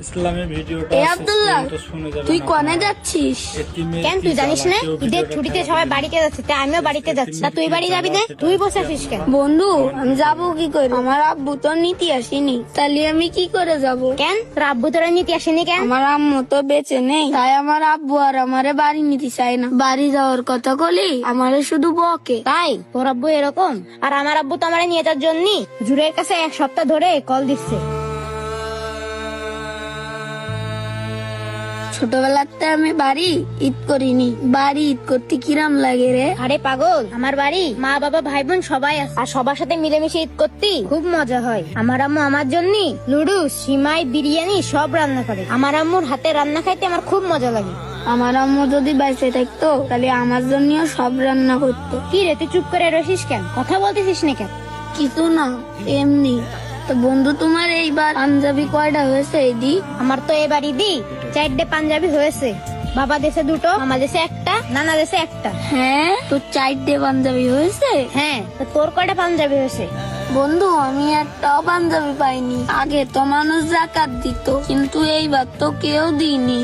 ইসলামী ভিডিওটা এ আব্দুল্লাহ, তুই কনে যাচ্ছিস? কেন তুই জানিস না ঈদের ছুটিতে সবাই বাড়িতে যাচ্ছে, তাই আমিও বাড়িতে যাচ্ছি। তা তুই বাড়ি যাবি না? তুই বসে আছিস কেন? বন্ধু, আমি যাবো কি করে? আমার আব্বু তো নিতে আসেনি, তাহলে আমি কি করে যাব? কেন তোর আব্বু তোরা নিতে আসেনি কেন? আমার আম্মু তো বেঁচে নেই, তাই আমার আব্বু আর আমারে বাড়ি নিতে চায় না। বাড়ি যাওয়ার কথা বলি আমারে শুধু বকে। তাই তোর আব্বু এরকম? আর আমার আব্বু তো আমার নিয়ে যাওয়ার জন্য জুরের কাছে 1 সপ্তাহ ধরে কল দিচ্ছে। ছোটবেলাতে আমি বাড়ি ঈদ করিনি, বাড়ি ঈদ করতে কিরাম লাগে রে? আরে পাগল, আমার বাড়ি মা বাবা ভাই বোন সবাই আছে, আর সবার সাথে মিলেমিশে ঈদ করতে খুব মজা হয়। আমার আম্মু আমার জন্য লুডু, সিমাই, বিরিয়ানি সব রান্না করে। আমার আম্মুর হাতে রান্না খাইতে আমার খুব মজা লাগে। আমার আম্মু যদি বাইসে থাকতো তাহলে আমার জন্যও সব রান্না করতো। কি রে, তুই চুপ করে রসিস কেন? কথা বলতেছিস না কেন? কিছু না, এমনি। তো বন্ধু, তোমার এইবার পাঞ্জাবি কয়টা হয়েছে? এইদি আমার তো এবার ঈদি 4টে পাঞ্জাবি হয়েছে। বাবা দেশে 2টো, মামা দেশে 1টা, নানা দেশে 1টা। হ্যাঁ, তো 4টে পাঞ্জাবি হয়েছে? হ্যাঁ, তো তোর কয়টা পাঞ্জাবি হয়েছে? বন্ধু, আমি একটাও পাঞ্জাবি পাইনি। আগে তো মানুষ জাকাত দিত, কিন্তু এইবার তো কেউ দিইনি।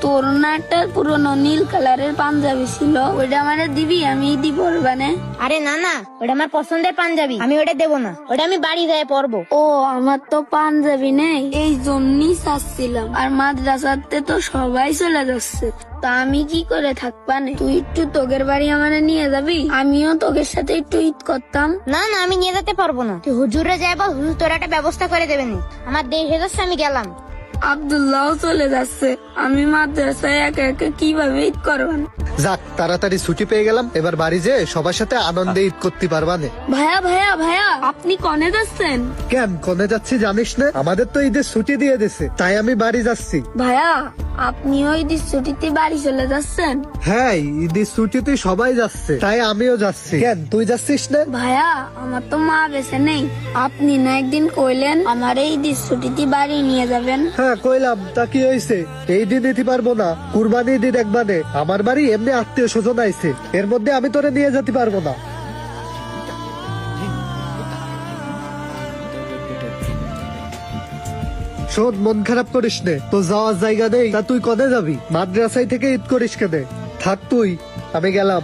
তোর না একটা পুরনো নীল কালারের পাঞ্জাবি ছিল, ওইটা আমারে দিবি? আমি ঈদি পরবানে। আরে না না, ওটা আমার পছন্দের পাঞ্জাবি, আমি ওটা দেবো না। ওটা আমি বাড়ি যেয়ে পরবো। ও, আমার তো পাঞ্জাবি নেই, এই জন্যই চাচ্ছিলাম। আর মাদ্রাসাতে তো সবাই চলে যাচ্ছে, তা আমি কি করে থাকবানে? তুই একটু তোগের বাড়ি আমারে নিয়ে যাবি? আমিও তোগের সাথে একটু ঈদ করতাম। না না, আমি নিয়ে যেতে পারবো না। তুই হুজুরে যাই বল, হুজুর তোর একটা ব্যবস্থা করে দেবেন। আমার দেশ হয়ে যাচ্ছে, আমি গেলাম। আব্দুল্লাহ চলে যাচ্ছে, আমি মাদ্রাসায় একা একা কিভাবে ঈদ করবান? যাক, তাড়াতাড়ি ছুটি পেয়ে গেলাম, এবার বাড়ি যেয়ে সবার সাথে আনন্দে ঈদ করতে পারবানে। ভাইয়া ভাইয়া ভাইয়া, আপনি কনে যাচ্ছেন? কেন কোনে যাচ্ছি জানিস না? আমাদের তো ঈদের ছুটি দিয়ে দিছে, তাই আমি বাড়ি যাচ্ছি। ভাইয়া, আপনি ওই ছুটিতে বাড়ি চলে যাচ্ছেন? হ্যাঁ, ঈদের ছুটিতে সবাই যাচ্ছে, তাই আমিও যাচ্ছি। কেন তুই যাচ্ছিস না? ভাইয়া, আমার তো মা বেঁচে নেই। আপনি না একদিন কইলেন আমার এই ছুটিতে বাড়ি নিয়ে যাবেন? হ্যাঁ কইলাম, তা কি হয়েছে? এই দিন দিতে পারবো না, কুরবানি দিন একবারে। আমার বাড়ি এমনি আত্মীয় স্বজন আইছে, এর মধ্যে আমি তোরে নিয়ে যেতে পারবো না। শোন, মন খারাপ করিস নে, তো যাওয়ার জায়গা নেই, তা তুই কবে যাবি? মাদ্রাসায় থেকে ঈদ করিস কেনে? থাক তুই, আমি গেলাম।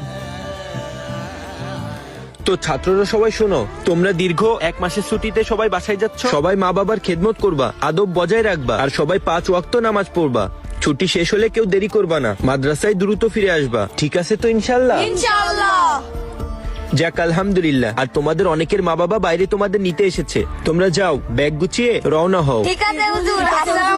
তো ছাত্ররা সবাই শোনো, তোমরা দীর্ঘ 1 মাসের ছুটিতে সবাই বাসায় যাচ্ছ। সবাই মা বাবার খেদমত করবা, আদব বজায় রাখবা, আর সবাই 5 ওয়াক্ত নামাজ পড়বা। ছুটি শেষ হলে কেউ দেরি করবা না, মাদ্রাসায় দ্রুত ফিরে আসবা। ঠিক আছে তো ইনশাল্লাহ? ইনশাআল্লাহ। যাক, আলহামদুলিল্লাহ। আর তোমাদের অনেকের মা বাবা বাইরে তোমাদের নিতে এসেছে, তোমরা যাও, ব্যাগ গুছিয়ে রওনা হও। ঠিক আছে হুজুর।